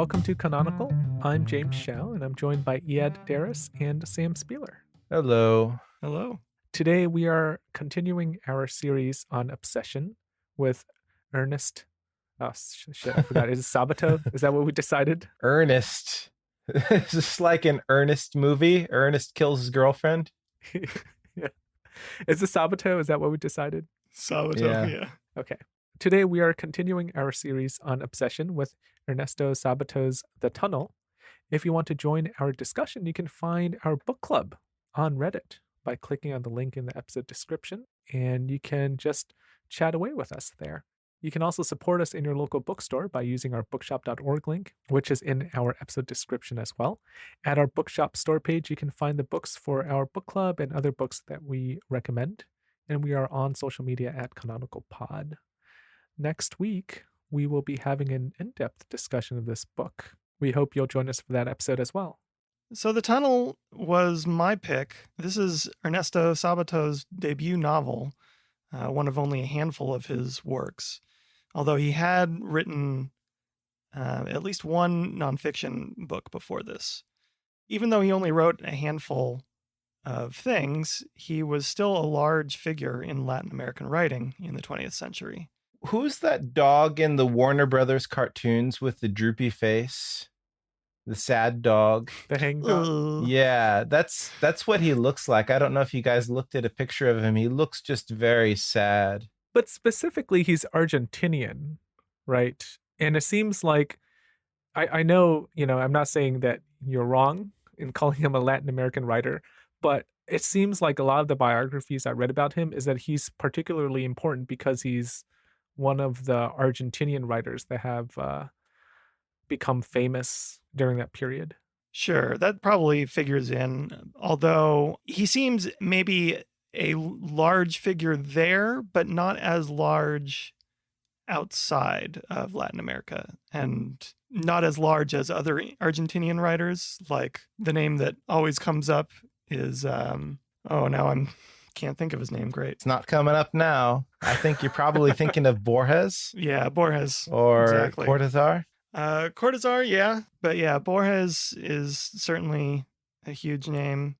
welcome to Canonical. I'm James Shao, and I'm joined by Iad Darris and Sam Spieler. Hello. Hello. Today we are continuing our series on obsession with Ernest. Oh, shit, I forgot. Is it Sabato? Is that what we decided? Ernest. Is this like an Ernest movie? Ernest kills his girlfriend? Yeah. Is it Sabato? Is that what we decided? Sabato, yeah. Okay. Today we are continuing our series on obsession with Ernesto Sabato's The Tunnel. If you want to join our discussion, you can find our book club on Reddit by clicking on the link in the episode description, and you can just chat away with us there. You can also support us in your local bookstore by using our bookshop.org link, which is in our episode description as well. At our bookshop store page, you can find the books for our book club and other books that we recommend. And we are on social media at Canonical Pod. Next week, we will be having an in-depth discussion of this book. We hope you'll join us for that episode as well. So The Tunnel was my pick. This is Ernesto Sabato's debut novel, one of only a handful of his works. Although he had written at least one nonfiction book before this. Even though he only wrote a handful of things, he was still a large figure in Latin American writing in the 20th century. Who's that dog in the Warner Brothers cartoons with the droopy face? The sad dog. The hang dog? Yeah, that's what he looks like. I don't know if you guys looked at a picture of him. He looks just very sad. But specifically, he's Argentinian, right? And it seems like, I know, I'm not saying that you're wrong in calling him a Latin American writer, but it seems like a lot of the biographies I read about him is that he's particularly important because he's one of the Argentinian writers that have become famous during that period. Sure, that probably figures in, although he seems maybe a large figure there, but not as large outside of Latin America, and not as large as other Argentinian writers. Like the name that always comes up is, can't think of his name. Great. It's not coming up now. I think you're probably thinking of Borges. Yeah, Borges. Or exactly. Cortázar. Cortázar, yeah. But yeah, Borges is certainly a huge name.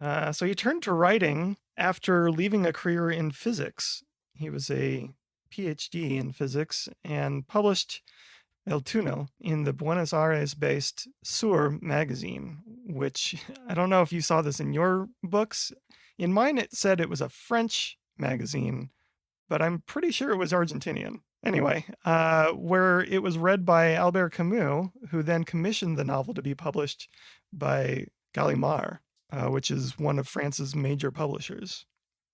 So he turned to writing after leaving a career in physics. He was a PhD in physics and published El Túnel in the Buenos Aires-based Sur magazine, which I don't know if you saw this in your books. In mine, it said it was a French magazine, but I'm pretty sure it was Argentinian. Anyway, where it was read by Albert Camus, who then commissioned the novel to be published by Gallimard, which is one of France's major publishers.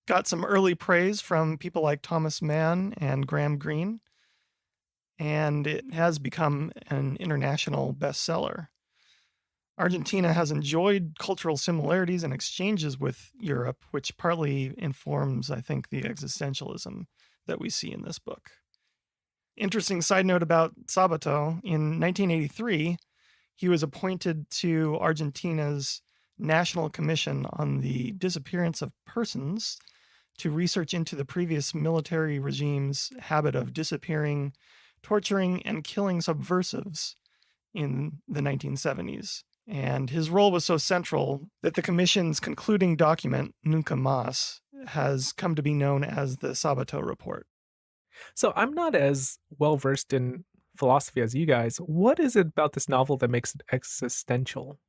Got some early praise from people like Thomas Mann and Graham Greene, and it has become an international bestseller. Argentina has enjoyed cultural similarities and exchanges with Europe, which partly informs, I think, the existentialism that we see in this book. Interesting side note about Sabato, in 1983, he was appointed to Argentina's National Commission on the Disappearance of Persons to research into the previous military regime's habit of disappearing, torturing, and killing subversives in the 1970s. And his role was so central that the commission's concluding document, Nunca Más, has come to be known as the Sabato Report. So I'm not as well-versed in philosophy as you guys. What is it about this novel that makes it existential?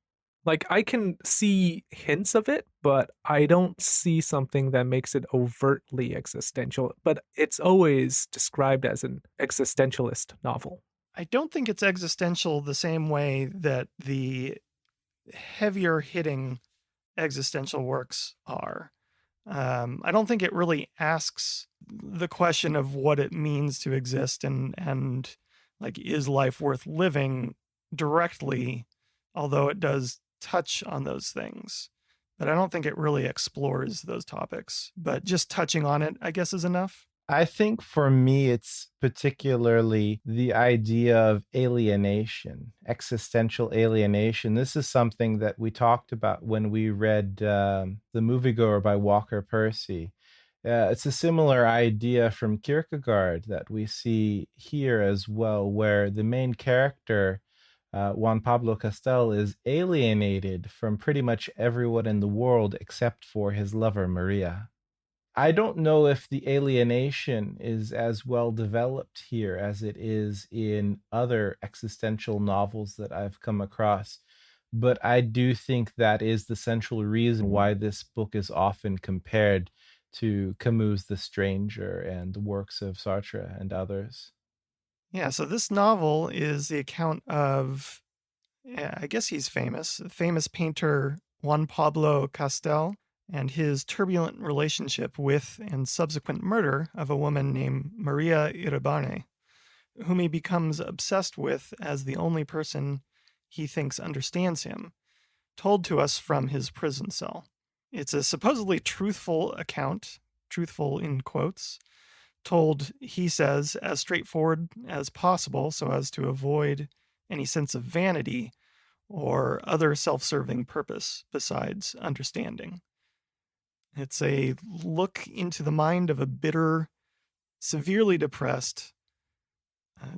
Like, I can see hints of it, but I don't see something that makes it overtly existential. But it's always described as an existentialist novel. I don't think it's existential the same way that the heavier hitting existential works are. I don't think it really asks the question of what it means to exist and like, is life worth living directly, although it does touch on those things. But I don't think it really explores those topics. But just touching on it, I guess, is enough. I think for me, it's particularly the idea of alienation, existential alienation. This is something that we talked about when we read The Moviegoer by Walker Percy. It's a similar idea from Kierkegaard that we see here as well, where the main character Juan Pablo Castel is alienated from pretty much everyone in the world except for his lover, Maria. I don't know if the alienation is as well developed here as it is in other existential novels that I've come across, but I do think that is the central reason why this book is often compared to Camus' The Stranger and the works of Sartre and others. Yeah, so this novel is the account of, yeah, I guess he's famous, famous painter Juan Pablo Castel and his turbulent relationship with and subsequent murder of a woman named Maria Iribarne, whom he becomes obsessed with as the only person he thinks understands him, told to us from his prison cell. It's a supposedly truthful account, truthful in quotes, told, he says, as straightforward as possible so as to avoid any sense of vanity or other self serving purpose besides understanding. It's a look into the mind of a bitter, severely depressed,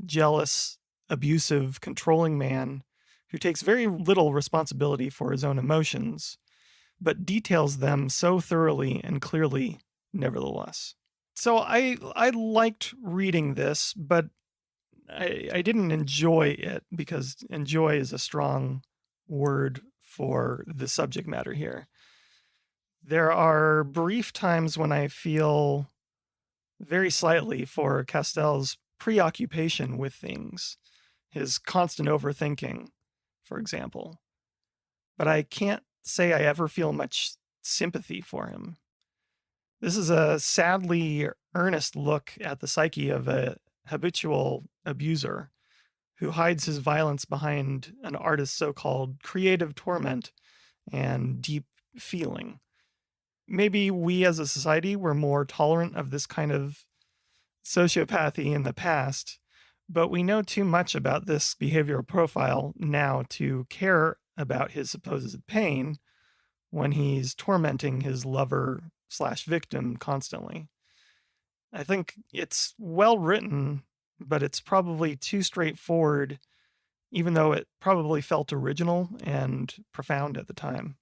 jealous, abusive, controlling man who takes very little responsibility for his own emotions, but details them so thoroughly and clearly, nevertheless. So I liked reading this, but I didn't enjoy it because enjoy is a strong word for the subject matter here. There are brief times when I feel very slightly for Castel's preoccupation with things, his constant overthinking, for example. But I can't say I ever feel much sympathy for him. This is a sadly earnest look at the psyche of a habitual abuser who hides his violence behind an artist's so-called creative torment and deep feeling. Maybe we as a society were more tolerant of this kind of sociopathy in the past, but we know too much about this behavioral profile now to care about his supposed pain when he's tormenting his lover slash victim constantly. I think it's well written, but it's probably too straightforward, even though it probably felt original and profound at the time.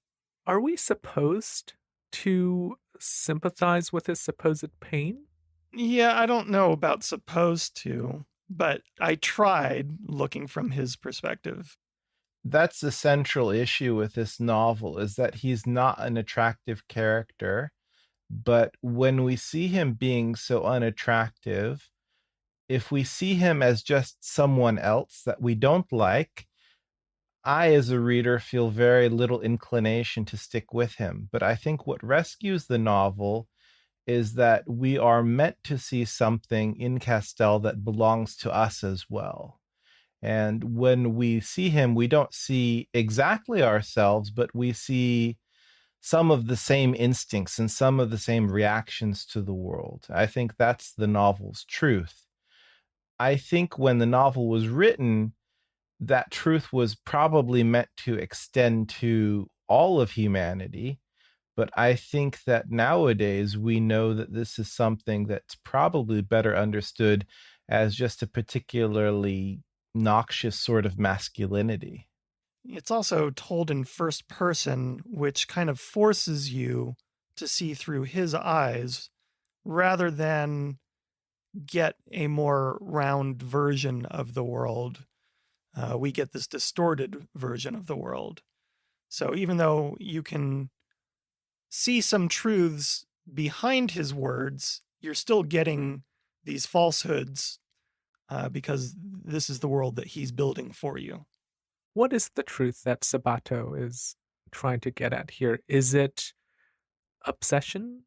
Are we supposed to sympathize with his supposed pain? Yeah, I don't know about supposed to, but I tried looking from his perspective. That's the central issue with this novel, is that he's not an attractive character, but when we see him being so unattractive, if we see him as just someone else that we don't like, I, as a reader, feel very little inclination to stick with him. But I think what rescues the novel is that we are meant to see something in Castell that belongs to us as well. And when we see him, we don't see exactly ourselves, but we see some of the same instincts and some of the same reactions to the world. I think that's the novel's truth. I think when the novel was written, that truth was probably meant to extend to all of humanity. But I think that nowadays we know that this is something that's probably better understood as just a particularly noxious sort of masculinity. It's also told in first person, which kind of forces you to see through his eyes rather than get a more round version of the world. We get this distorted version of the world. So even though you can see some truths behind his words, you're still getting these falsehoods because this is the world that he's building for you. What is the truth that Sabato is trying to get at here? Is it obsession?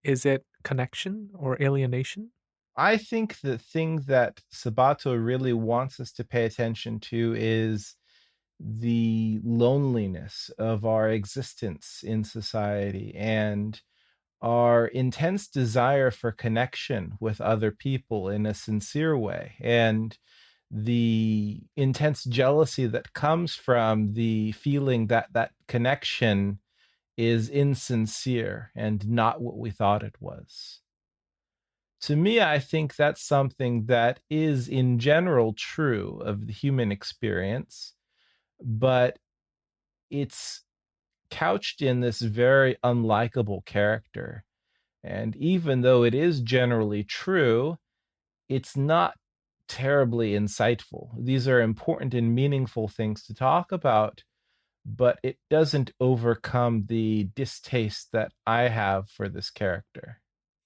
Is it connection or alienation? I think the thing that Sabato really wants us to pay attention to is the loneliness of our existence in society and our intense desire for connection with other people in a sincere way, and the intense jealousy that comes from the feeling that that connection is insincere and not what we thought it was. To me, I think that's something that is in general true of the human experience, but it's couched in this very unlikable character. And even though it is generally true, it's not terribly insightful. These are important and meaningful things to talk about, but it doesn't overcome the distaste that I have for this character.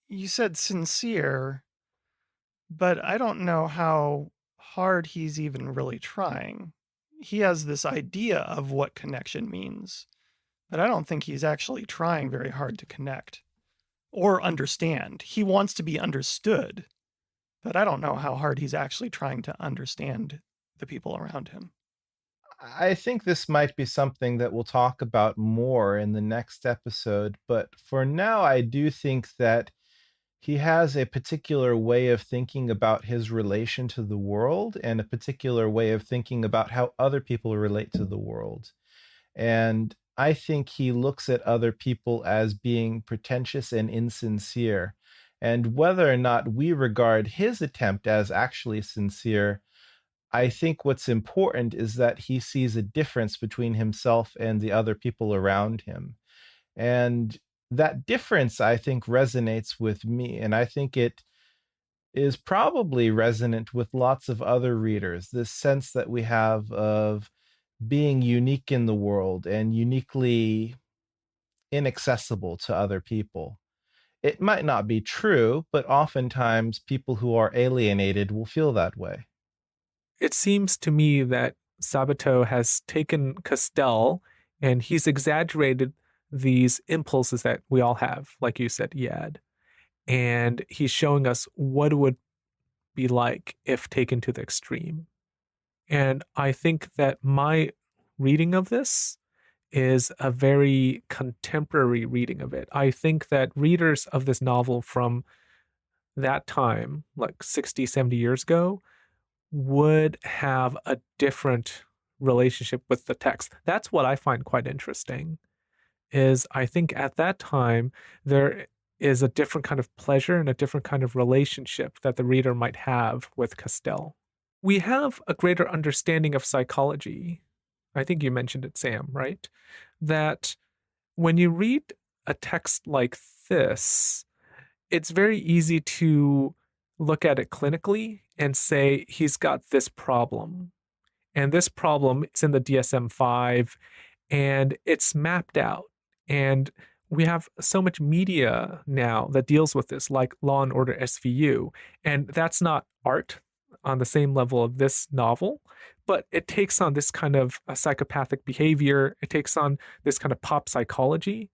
You said sincere, but I don't know how hard he's even really trying. He has this idea of what connection means, but I don't think he's actually trying very hard to connect or understand. He wants to be understood, but I don't know how hard he's actually trying to understand the people around him. I think this might be something that we'll talk about more in the next episode, but for now, I do think that he has a particular way of thinking about his relation to the world and a particular way of thinking about how other people relate to the world. And I think he looks at other people as being pretentious and insincere. And whether or not we regard his attempt as actually sincere, I think what's important is that he sees a difference between himself and the other people around him. And that difference, I think, resonates with me. And I think it is probably resonant with lots of other readers. This sense that we have of being unique in the world and uniquely inaccessible to other people. It might not be true, but oftentimes people who are alienated will feel that way. It seems to me that Sabato has taken Castell and he's exaggerated these impulses that we all have, like you said, Yad. And he's showing us what it would be like if taken to the extreme. And I think that my reading of this is a very contemporary reading of it. I think that readers of this novel from that time, like 60, 70 years ago, would have a different relationship with the text. That's what I find quite interesting. Is I think at that time there is a different kind of pleasure and a different kind of relationship that the reader might have with Castell. We have a greater understanding of psychology. I think you mentioned it, Sam, right? That when you read a text like this, it's very easy to look at it clinically and say he's got this problem. And this problem is in the DSM 5 and it's mapped out. And we have so much media now that deals with this, like Law and Order SVU. And that's not art on the same level of this novel, but it takes on this kind of a psychopathic behavior. It takes on this kind of pop psychology.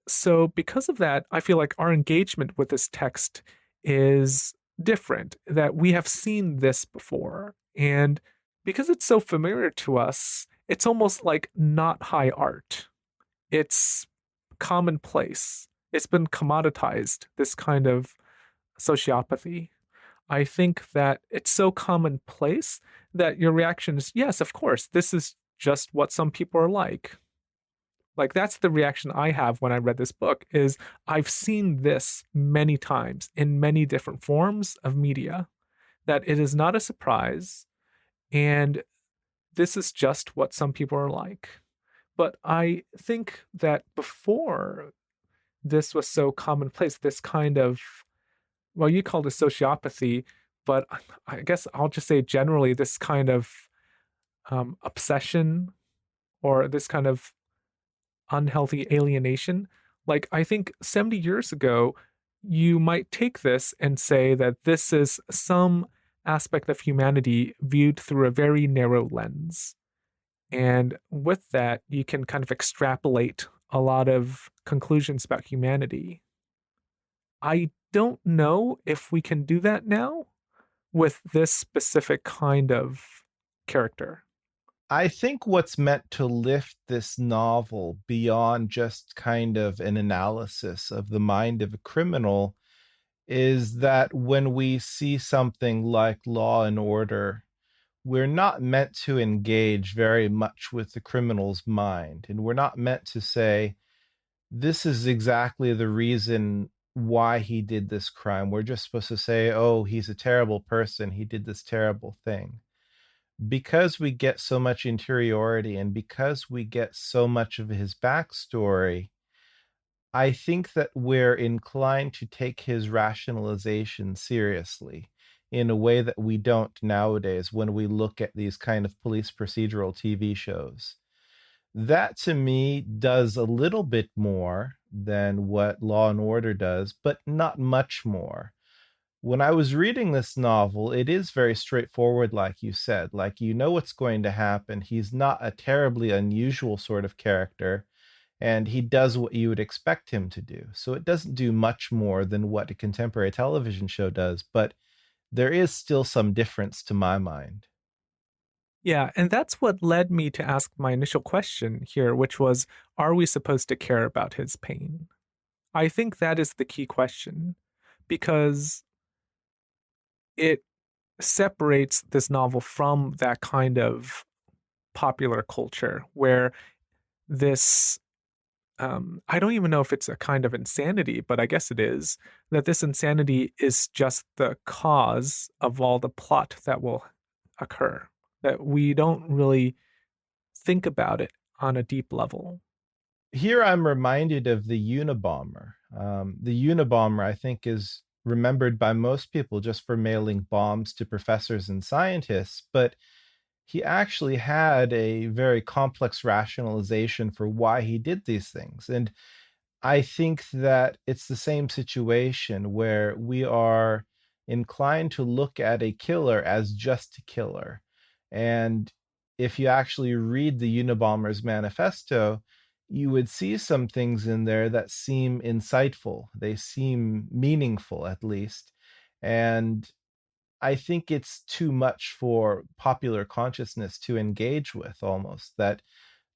So, because of that, I feel like our engagement with this text is different, that we have seen this before. And because it's so familiar to us, it's almost like not high art. It's commonplace. It's been commoditized, this kind of sociopathy. I think that it's so commonplace that your reaction is, yes, of course, this is just what some people are like. Like that's the reaction I have when I read this book is I've seen this many times in many different forms of media, that it is not a surprise and this is just what some people are like. But I think that before this was so commonplace, this kind of, well, you called it sociopathy, but I guess I'll just say generally this kind of obsession or this kind of unhealthy alienation. Like, I think 70 years ago, you might take this and say that this is some aspect of humanity viewed through a very narrow lens. And with that, you can kind of extrapolate a lot of conclusions about humanity. I don't know if we can do that now with this specific kind of character. I think what's meant to lift this novel beyond just kind of an analysis of the mind of a criminal is that when we see something like Law and Order, we're not meant to engage very much with the criminal's mind. And we're not meant to say, this is exactly the reason why he did this crime. We're just supposed to say, oh, he's a terrible person. He did this terrible thing. because we get so much interiority and because we get so much of his backstory, I think that we're inclined to take his rationalization seriously in a way that we don't nowadays when we look at these kind of police procedural TV shows. That to me does a little bit more than what Law and Order does, but not much more. When I was reading this novel, it is very straightforward, like you said. Like, you know what's going to happen. He's not a terribly unusual sort of character, and he does what you would expect him to do. So it doesn't do much more than what a contemporary television show does, but there is still some difference to my mind. Yeah, and that's what led me to ask my initial question here, which was, are we supposed to care about his pain? I think that is the key question because it separates this novel from that kind of popular culture where this I don't even know if it's a kind of insanity, but I guess it is, that this insanity is just the cause of all the plot that will occur, that we don't really think about it on a deep level. Here I'm reminded of the Unabomber. The Unabomber, I think, is remembered by most people just for mailing bombs to professors and scientists, but he actually had a very complex rationalization for why he did these things. And I think that it's the same situation where we are inclined to look at a killer as just a killer. And if you actually read the Unabomber's manifesto, you would see some things in there that seem insightful. They seem meaningful, at least. And I think it's too much for popular consciousness to engage with almost, that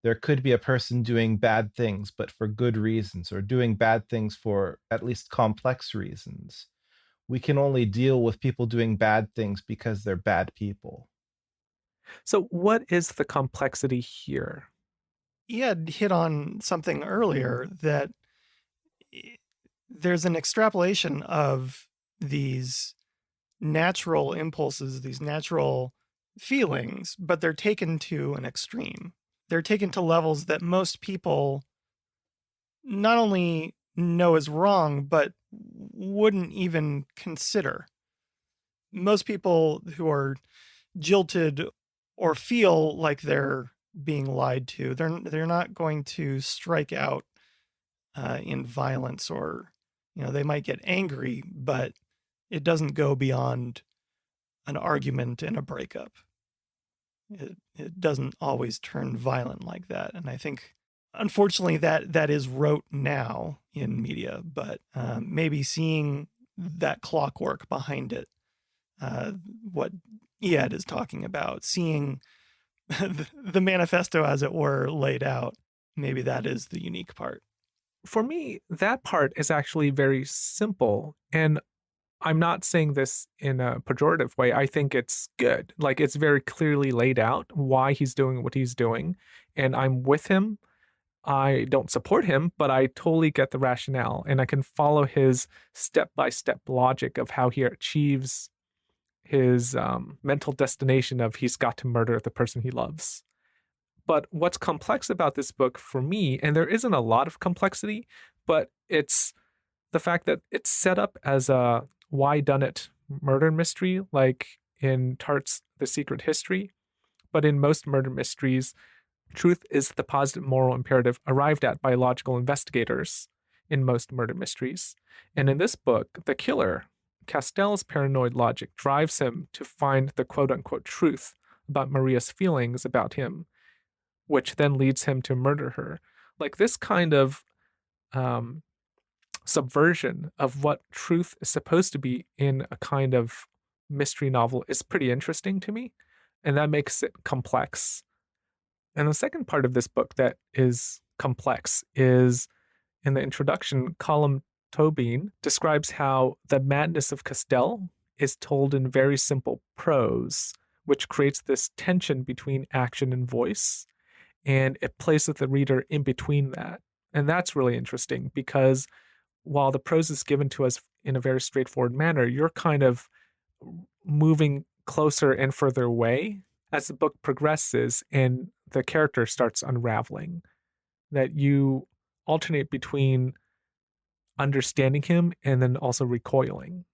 there could be a person doing bad things, but for good reasons, or doing bad things for at least complex reasons. We can only deal with people doing bad things because they're bad people. So, what is the complexity here? You had hit on something earlier that there's an extrapolation of these natural impulses, these natural feelings, but they're taken to an extreme. They're taken to levels that most people not only know is wrong, but wouldn't even consider. Most people who are jilted or feel like they're being lied to, they're not going to strike out in violence, or they might get angry, but it doesn't go beyond an argument and a breakup. It doesn't always turn violent like that, and I think unfortunately that is rote now in media, but maybe seeing that clockwork behind it, what Iad is talking about, seeing the manifesto, as it were, laid out, maybe that is the unique part. For me, that part is actually very simple. And I'm not saying this in a pejorative way. I think it's good. Like, it's very clearly laid out why he's doing what he's doing. And I'm with him. I don't support him, but I totally get the rationale. And I can follow his step by step logic of how he achieves his mental destination of he's got to murder the person he loves. But what's complex about this book for me, and there isn't a lot of complexity, but it's the fact that it's set up as a why done it murder mystery, like in Tart's The Secret History. But in most murder mysteries, truth is the positive moral imperative arrived at by logical investigators in most murder mysteries. And in this book, the killer, Castell's paranoid logic drives him to find the quote unquote truth about Maria's feelings about him, which then leads him to murder her. Like, this kind of um, subversion of what truth is supposed to be in a kind of mystery novel is pretty interesting to me, and that makes it complex. And the second part of this book that is complex is in the introduction, Colm Tóibín describes how the madness of Castell is told in very simple prose, which creates this tension between action and voice, and it places the reader in between that. And that's really interesting because while the prose is given to us in a very straightforward manner, you're kind of moving closer and further away as the book progresses and the character starts unraveling, that you alternate between understanding him and then also recoiling.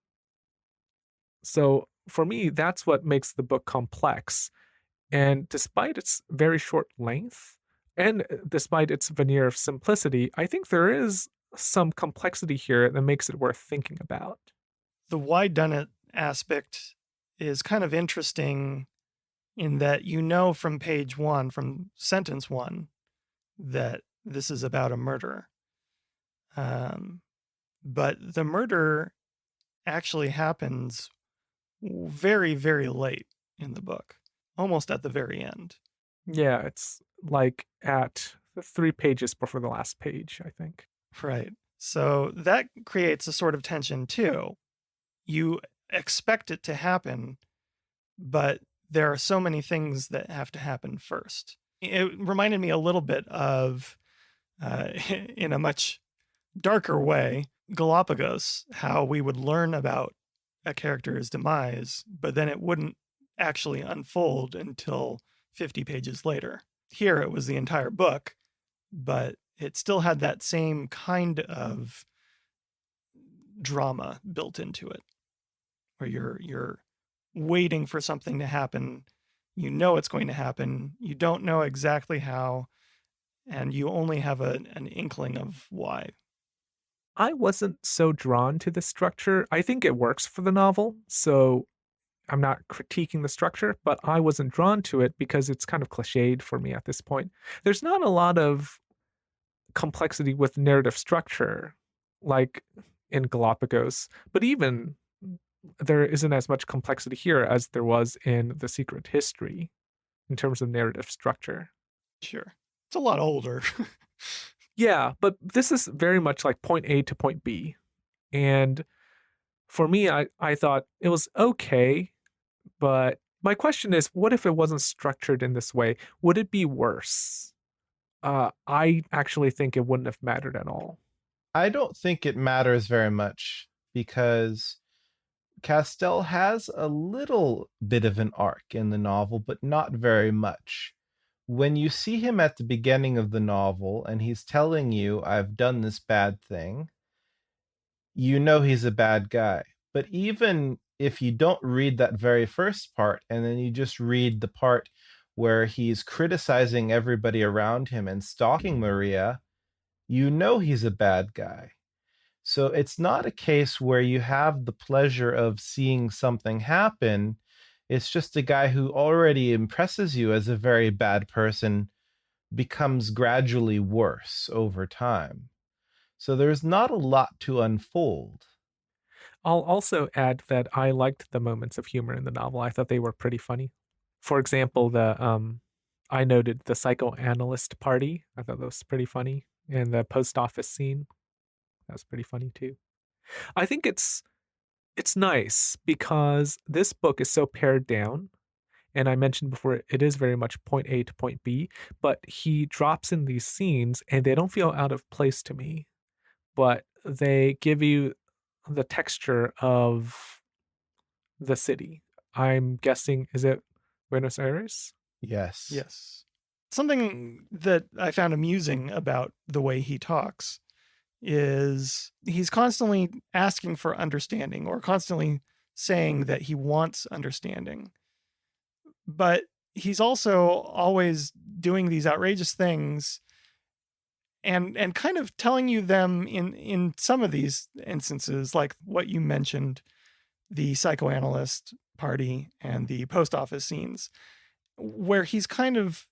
So for me, that's what makes the book complex. And despite its very short length, and despite its veneer of simplicity, I think there is some complexity here that makes it worth thinking about. The why done it aspect is kind of interesting in that you know from page one, from sentence one, that this is about a murder. But the murder actually happens very, very late in the book, almost at the very end. Yeah, it's like at 3 pages before the last page, I think. Right. So that creates a sort of tension too. You expect it to happen, but there are so many things that have to happen first. It reminded me a little bit of, in a much darker way, Galapagos, how we would learn about a character's demise, but then it wouldn't actually unfold until 50 pages later. Here it was the entire book, but it still had that same kind of drama built into it, where you're waiting for something to happen. You know it's going to happen. You don't know exactly how, and you only have an inkling of why. I wasn't so drawn to the structure. I think it works for the novel, so I'm not critiquing the structure, but I wasn't drawn to it because it's kind of cliched for me at this point. There's not a lot of complexity with narrative structure like in Galapagos, but even there isn't as much complexity here as there was in The Secret History in terms of narrative structure. Sure. It's a lot older. Yeah, but this is very much like point A to point B. And for me, I thought it was okay, but my question is, what if it wasn't structured in this way? Would it be worse? I actually think it wouldn't have mattered at all. I don't think it matters very much because Castell has a little bit of an arc in the novel, but not very much. When you see him at the beginning of the novel and he's telling you, I've done this bad thing, you know he's a bad guy. But even if you don't read that very first part and then you just read the part where he's criticizing everybody around him and stalking Maria, you know he's a bad guy. So it's not a case where you have the pleasure of seeing something happen. It's just a guy who already impresses you as a very bad person becomes gradually worse over time. So there's not a lot to unfold. I'll also add that I liked the moments of humor in the novel. I thought they were pretty funny. For example, the I noted the psychoanalyst party. I thought that was pretty funny. And the post office scene. That was pretty funny too. I think it's nice because this book is so pared down. And I mentioned before, it is very much point A to point B, but he drops in these scenes and they don't feel out of place to me, but they give you the texture of the city. I'm guessing, is it Buenos Aires? Yes. Yes. Something that I found amusing about the way he talks is he's constantly asking for understanding or constantly saying that he wants understanding. But he's also always doing these outrageous things and kind of telling you them in some of these instances, like what you mentioned, the psychoanalyst party and the post office scenes, where he's kind of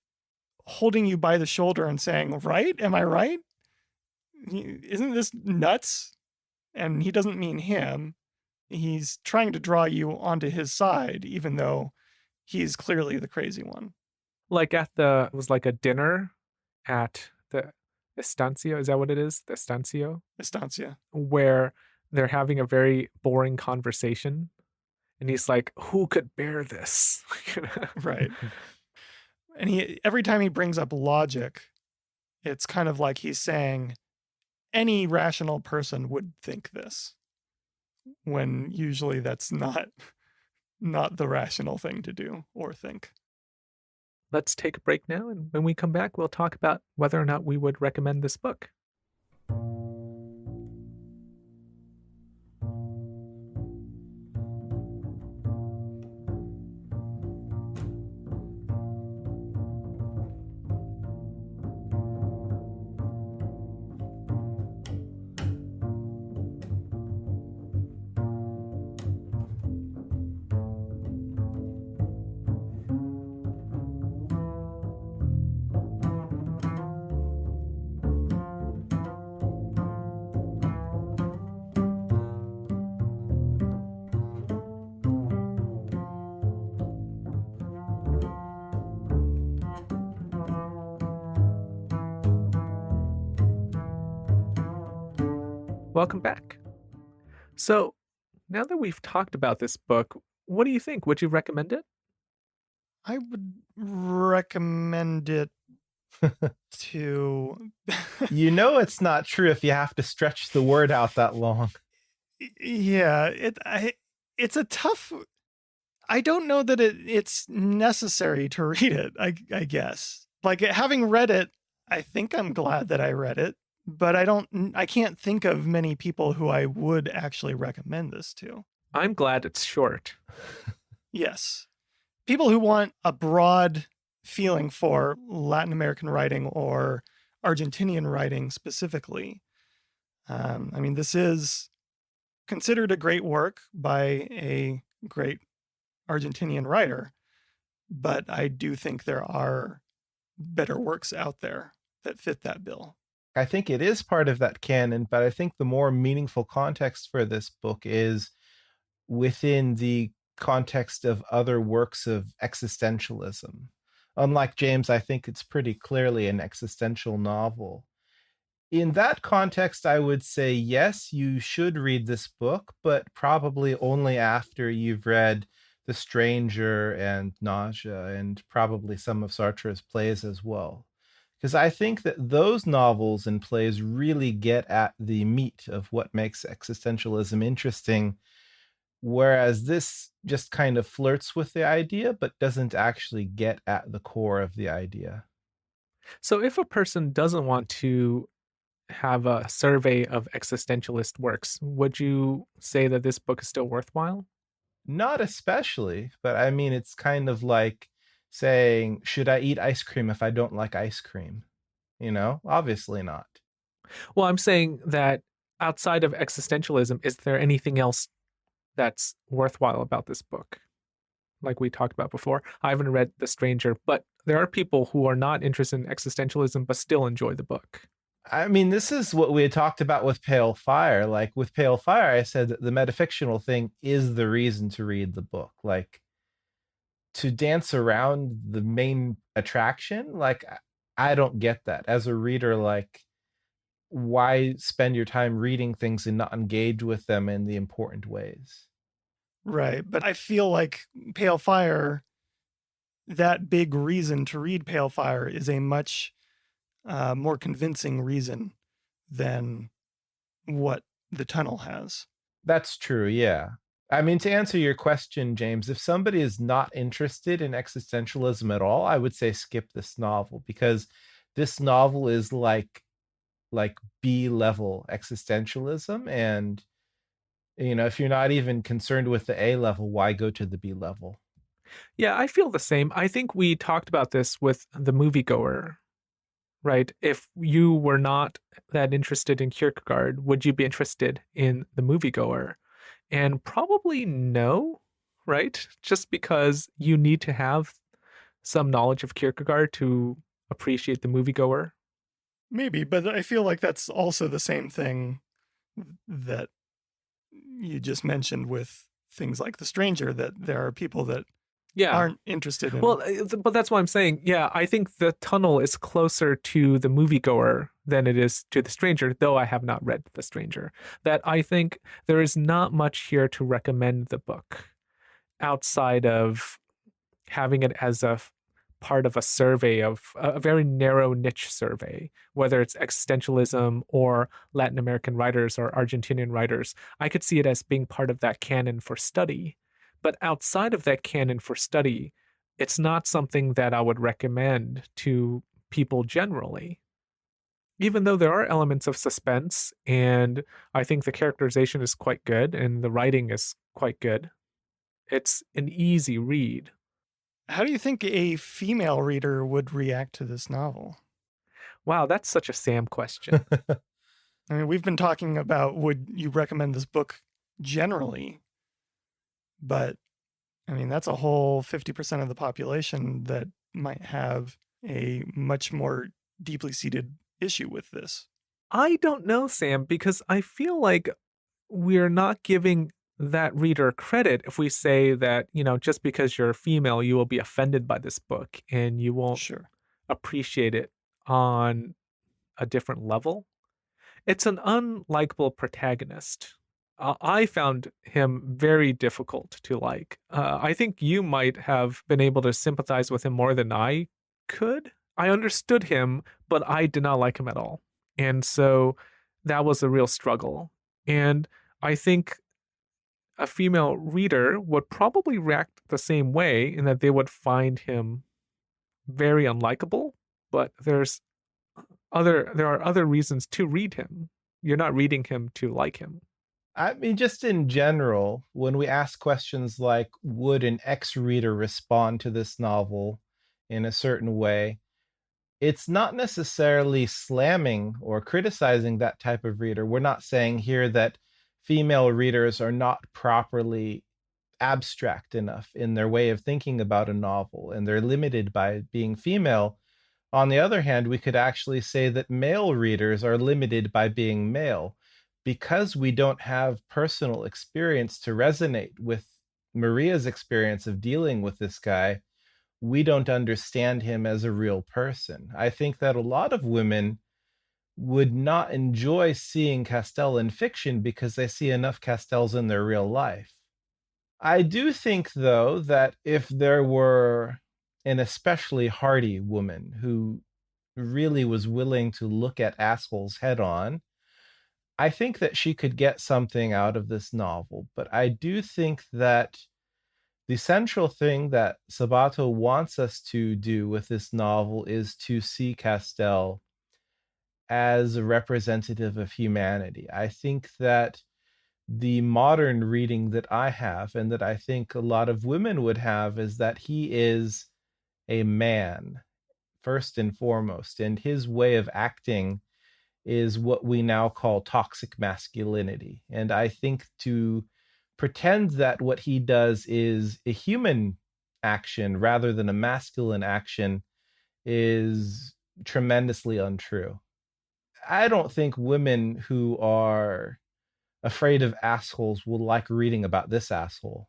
holding you by the shoulder and saying, right? Am I right? Isn't this nuts? And he doesn't mean him. He's trying to draw you onto his side, even though he's clearly the crazy one. Like it was like a dinner at the Estancia. Is that what it is? The Estancia. Where they're having a very boring conversation. And he's like, who could bear this? Right. And every time he brings up logic, it's kind of like he's saying, any rational person would think this, when usually that's not the rational thing to do or think. let's take a break now. And when we come back, we'll talk about whether or not we would recommend this book. Welcome back. So, now that we've talked about this book, what do you think? Would you recommend it? I would recommend it to. You know it's not true if you have to stretch the word out that long. Yeah, it's a tough. I don't know that it's necessary to read it. I guess, like, having read it, I think I'm glad that I read it, but I can't think of many people who I would actually recommend this to. I'm glad it's short. Yes. People who want a broad feeling for Latin American writing or Argentinian writing specifically. I mean, this is considered a great work by a great Argentinian writer, but I do think there are better works out there that fit that bill. I think it is part of that canon, but I think the more meaningful context for this book is within the context of other works of existentialism. Unlike James, I think it's pretty clearly an existential novel. In that context, I would say, yes, you should read this book, but probably only after you've read The Stranger and Nausea, and probably some of Sartre's plays as well. Because I think that those novels and plays really get at the meat of what makes existentialism interesting, whereas this just kind of flirts with the idea, but doesn't actually get at the core of the idea. So, if a person doesn't want to have a survey of existentialist works, would you say that this book is still worthwhile? Not especially, but I mean, it's kind of like saying, should I eat ice cream if I don't like ice cream? Obviously not. Well, I'm saying that outside of existentialism, is there anything else that's worthwhile about this book? Like we talked about before, I haven't read The Stranger, but there are people who are not interested in existentialism but still enjoy the book. I mean, this is what we had talked about with Pale Fire. Like with Pale Fire, I said that the metafictional thing is the reason to read the book. Like to dance around the main attraction, like I don't get that. As a reader, like why spend your time reading things and not engage with them in the important ways? Right. But I feel like Pale Fire, that big reason to read Pale Fire is a much more convincing reason than what The Tunnel has. That's true, yeah. I mean, to answer your question, James, if somebody is not interested in existentialism at all, I would say skip this novel, because this novel is like B-level existentialism, and if you're not even concerned with the A level, why go to the B level? Yeah, I feel the same. I think we talked about this with The Moviegoer, right? If you were not that interested in Kierkegaard, would you be interested in The Moviegoer? And probably no, right? Just because you need to have some knowledge of Kierkegaard to appreciate The Moviegoer. Maybe, but I feel like that's also the same thing that you just mentioned with things like The Stranger, that there are people that aren't interested in. Well, but that's what I'm saying. Yeah, I think The Tunnel is closer to The Moviegoer than it is to The Stranger, though I have not read The Stranger. That I think there is not much here to recommend the book outside of having it as a part of a survey, of a very narrow niche survey, whether it's existentialism or Latin American writers or Argentinian writers. I could see it as being part of that canon for study. But outside of that canon for study, it's not something that I would recommend to people generally. Even though there are elements of suspense, and I think the characterization is quite good and the writing is quite good, it's an easy read. How do you think a female reader would react to this novel? Wow, that's such a Sam question. I mean, we've been talking about would you recommend this book generally, but I mean, that's a whole 50% of the population that might have a much more deeply seated issue with this. I don't know, Sam, because I feel like we're not giving that reader credit if we say that, just because you're female, you will be offended by this book and you won't Sure. appreciate it on a different level. It's an unlikable protagonist. I found him very difficult to like. I think you might have been able to sympathize with him more than I could. I understood him, but I did not like him at all. And so that was a real struggle. And I think a female reader would probably react the same way in that they would find him very unlikable, but there are other reasons to read him. You're not reading him to like him. I mean, just in general, when we ask questions like, would an ex-reader respond to this novel in a certain way? It's not necessarily slamming or criticizing that type of reader. We're not saying here that female readers are not properly abstract enough in their way of thinking about a novel and they're limited by being female. On the other hand, we could actually say that male readers are limited by being male because we don't have personal experience to resonate with Maria's experience of dealing with this guy. We don't understand him as a real person. I think that a lot of women would not enjoy seeing Castell in fiction because they see enough Castells in their real life. I do think, though, that if there were an especially hardy woman who really was willing to look at assholes head on, I think that she could get something out of this novel. But I do think that the central thing that Sabato wants us to do with this novel is to see Castell as a representative of humanity. I think that the modern reading that I have, and that I think a lot of women would have, is that he is a man, first and foremost, and his way of acting is what we now call toxic masculinity. And I think to pretend that what he does is a human action rather than a masculine action is tremendously untrue. I don't think women who are afraid of assholes will like reading about this asshole.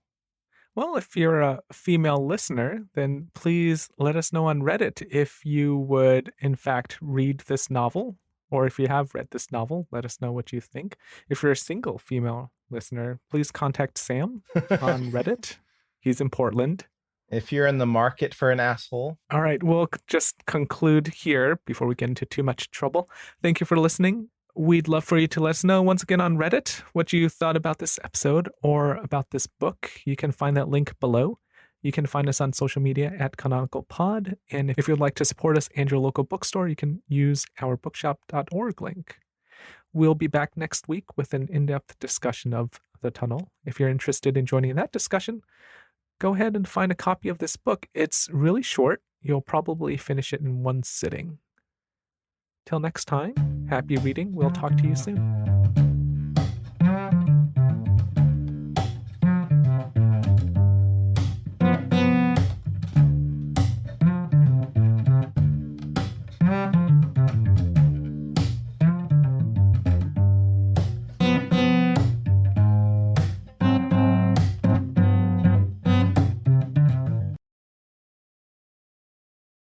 Well, if you're a female listener, then please let us know on Reddit if you would, in fact, read this novel, or if you have read this novel, let us know what you think. If you're a single female listener, please contact Sam on Reddit. He's in Portland. If you're in the market for an asshole. All right, we'll just conclude here before we get into too much trouble. Thank you for listening. We'd love for you to let us know once again on Reddit what you thought about this episode or about this book. You can find that link below. You can find us on social media at Canonical Pod. And if you'd like to support us and your local bookstore, you can use our bookshop.org link. We'll be back next week with an in-depth discussion of The Tunnel. If you're interested in joining that discussion, go ahead and find a copy of this book. It's really short. You'll probably finish it in one sitting. Till next time, happy reading. We'll talk to you soon.